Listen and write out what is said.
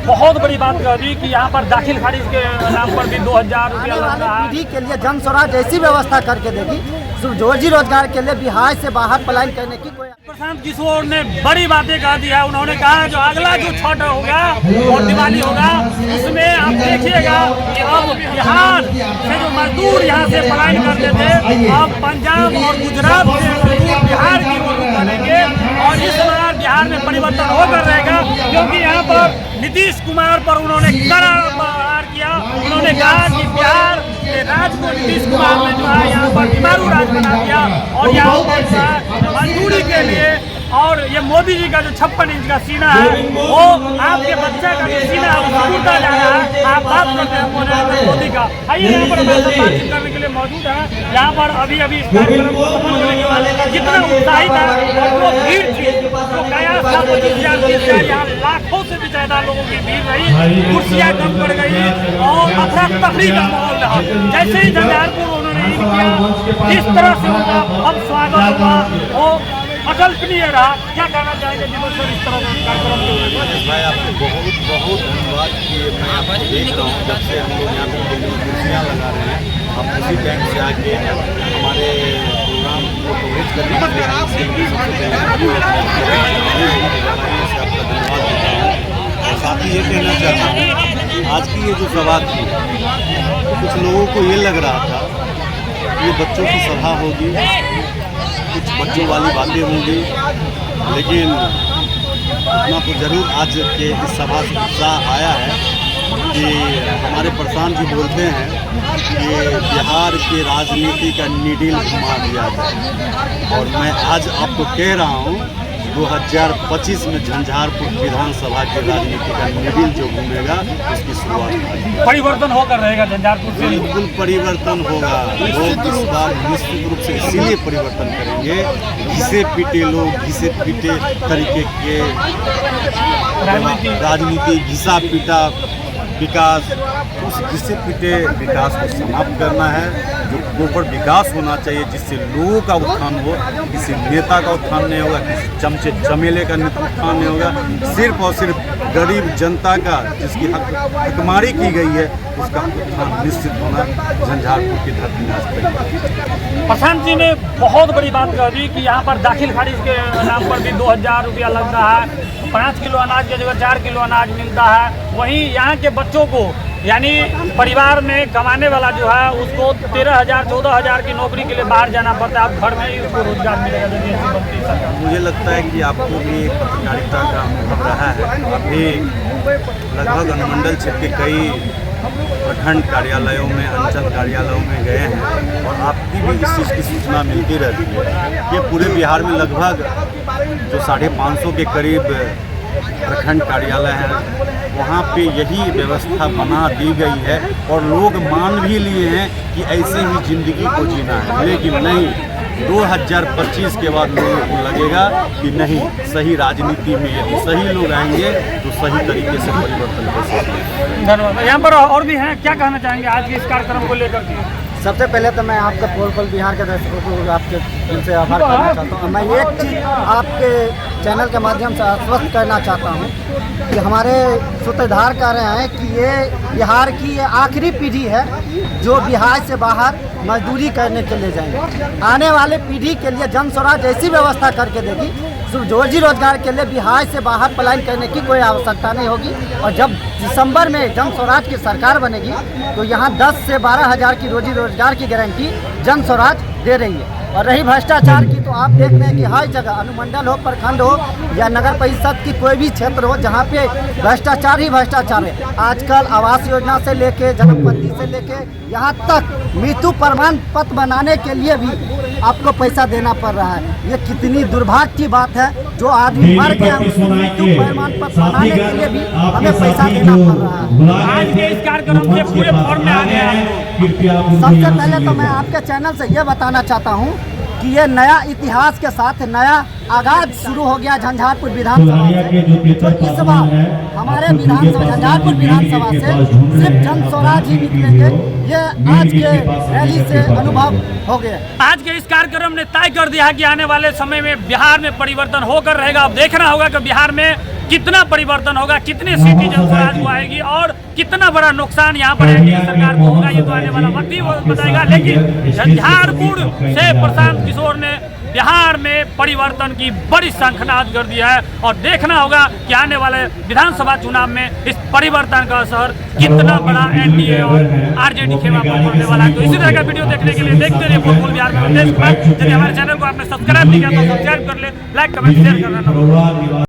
बहुत बड़ी बात कर दी कि यहाँ पर दाखिल खारिज के नाम पर भी 2000 रुपया लग रहा है। पीढ़ी के लिए जन स्वराज ऐसी व्यवस्था करके देगी, रोजी रोजगार के लिए बिहार से बाहर पलायन करने की कोई। प्रशांत किशोर ने बड़ी बातें कह दी है। उन्होंने कहा जो अगला जो छठ होगा और दिवाली होगा उसमें आप देखिएगा कि अब बिहार से जो मजदूर यहाँ से पलायन करते थे अब पंजाब और गुजरात से मजदूर बिहार की ओर करेंगे और इस बार बिहार में परिवर्तन होकर रहेगा, क्योंकि यहाँ पर नीतीश कुमार पर उन्होंने कड़ा प्रहार किया। उन्होंने कहा कि बिहार के राज को नीतीश कुमार ने जो है यहाँ पर बीमारू राज बना दिया और यहाँ पर मजदूरी के लिए और ये मोदी जी का जो 56 इंच का सीना है वो आपके बच्चे का जो सीना है वो टूटता जा रहा है। आप बात करते हैं नरेंद्र मोदी का। आइए यहाँ पर बातचीत करने के लिए मौजूद है। यहाँ पर अभी इस कार्यक्रम को सफल करने वाले जितना उत्साहित है और जो भीड़ थी जो गया था 25,000 यहाँ लाखों से भी ज्यादा लोगों की भीड़ रही, कुर्सियाँ कम पड़ गई और अफरा तफरी का माहौल रहा। जैसे ही झंझारपुर उन्होंने किया जिस तरह से उनका अब स्वागत हुआ वो अकल्पनीय रहा। क्या कहना चाहेंगे जी सर इस तरह के कार्यक्रम के? भाई आपको बहुत बहुत धन्यवाद कि मैं आपको देख रहा हूँ जब से हम लोग यहाँ पे कुर्सियाँ लगा रहे हैं। आप उसी टाइम से आके हमारे प्रोग्राम को कवरेज करने के लिए सबसे पहले आपका धन्यवाद देता हूँ। और साथ ही ये कहना चाहता हूँ आज की ये जो सभा थी कुछ लोगों को ये लग रहा था ये बच्चों की सभा होगी, कुछ बच्चों वाली बातें होंगी, लेकिन इतना तो जरूर आज के इस सभा से उत्साह आया है कि हमारे प्रशांत जी बोलते हैं कि बिहार के राजनीति का नीडिल घुमा दिया जाए और मैं आज आपको कह रहा हूँ 2025 में झंझारपुर विधानसभा की राजनीति का नीडिल जो घूमेगा उसकी शुरुआत परिवर्तन होकर रहेगा झंझारपुर से। बिल्कुल परिवर्तन होगा। लोग इस बार निश्चित रूप से इसीलिए परिवर्तन करेंगे, घिसे पीटे लोग घिसे पीटे तरीके के राजनीति घिसा पीटा विकास, उस घिसे पीटे विकास को समाप्त करना है। जो प्रॉपर विकास होना चाहिए जिससे लोगों का उत्थान हो, किसी नेता का उत्थान नहीं होगा, किसी चमचे चमेले का उत्थान नहीं होगा, सिर्फ और सिर्फ गरीब जनता का जिसकी हकमारी की गई है उसका उत्थान निश्चित होना झंझारपुर की धरती में। प्रशांत जी ने बहुत बड़ी बात कह दी कि यहाँ पर दाखिल खारिज के नाम पर भी 2000 रुपया लग रहा है। 5 किलो अनाज की जगह 4 किलो अनाज मिलता है। वहीं यहाँ के बच्चों को यानी परिवार में कमाने वाला जो है उसको 13,000 14,000 की नौकरी के लिए बाहर जाना पड़ता है। अब घर में ही उसको रोजगार मिलेगा यदि ऐसी बनती सरकार। मुझे लगता है कि आपको भी पत्रकारिता का अनुभव रहा है। अभी लगभग अनुमंडल क्षेत्र के कई प्रखंड कार्यालयों में अंचल कार्यालयों में गए हैं और आपकी भी इस चीज़ की सूचना मिलती रहती है कि पूरे बिहार में लगभग जो 550 के करीब प्रखंड कार्यालय हैं वहाँ पे यही व्यवस्था बना दी गई है और लोग मान भी लिए हैं कि ऐसे ही ज़िंदगी को जीना है। लेकिन नहीं, 2025 के बाद लोगों को लगेगा कि नहीं, सही राजनीति में यदि सही लोग आएंगे तो सही तरीके से परिवर्तन हो सकते हैं। धन्यवाद। यहाँ पर और भी हैं, क्या कहना चाहेंगे आज के इस कार्यक्रम को लेकर के? सबसे पहले तो मैं आपका पोल बिहार के दर्शकों को आपके उनसे आभार करना चाहता हूँ। मैं एक चीज़ आपके चैनल के माध्यम से आश्वस्त करना चाहता हूँ कि हमारे सूत्रधार कह रहे हैं कि ये बिहार की ये आखिरी पीढ़ी है जो बिहार से बाहर मजदूरी करने के लिए जाएंगे। आने वाले पीढ़ी के लिए जन स्वराज ऐसी व्यवस्था करके देगी, रोजी रोजगार के लिए बिहार से बाहर पलायन करने की कोई आवश्यकता नहीं होगी। और जब दिसंबर में जन स्वराज की सरकार बनेगी तो यहाँ 10 से 12 हज़ार की रोजी रोजगार की गारंटी जन स्वराज दे रही है। और रही भ्रष्टाचार की तो आप देख रहे हैं कि हर जगह अनुमंडल हो, प्रखंड हो या नगर परिषद की कोई भी क्षेत्र हो जहाँ पे भ्रष्टाचार ही भ्रष्टाचार है। आजकल आवास योजना से लेके जन्मपत्री से लेके यहाँ तक मृत्यु प्रमाण पत्र बनाने के लिए भी आपको पैसा देना पड़ रहा है। ये कितनी दुर्भाग्य की बात है, जो आदमी मर गया मृत्यु प्रमाण पत्र बनाने के लिए भी हमें पैसा देना पड़ रहा है। आज के इस कार्यक्रम के पूरे फॉर्म में आ गए हैं। सबसे पहले तो मैं आपके चैनल से ये बताना चाहता हूँ कि ये नया इतिहास के साथ नया आगाज शुरू हो गया झंझारपुर विधानसभा से। तो इस बार हमारे विधानसभा झंझारपुर विधानसभा से सिर्फ जन स्वराज ही निकलेंगे, ये आज के रैली से अनुभव हो गया। आज के इस कार्यक्रम ने तय कर दिया है कि आने वाले समय में बिहार में परिवर्तन होकर रहेगा। अब देखना होगा कि बिहार में कितना परिवर्तन होगा, कितने सीटें जनसुराज को आएगी और कितना बड़ा नुकसान यहाँ पर एनडीए सरकार को होगा, ये तो आने वाला वक्त ही बताएगा। लेकिन झंझारपुर से प्रशांत किशोर ने बिहार में परिवर्तन की बड़ी शंखनाद कर दिया है और देखना होगा कि आने वाले विधानसभा चुनाव में इस परिवर्तन का असर कितना बड़ा एनडीए और आरजेडी खेमा पर पड़ने वाला है। तो इसी तरह का वीडियो देखने के लिए देखते रहिए पोलपोल बिहार में। यदि हमारे चैनल को आपने सब्सक्राइब नहीं किया तो सब्सक्राइब कर ले, लाइक कमेंट शेयर करना।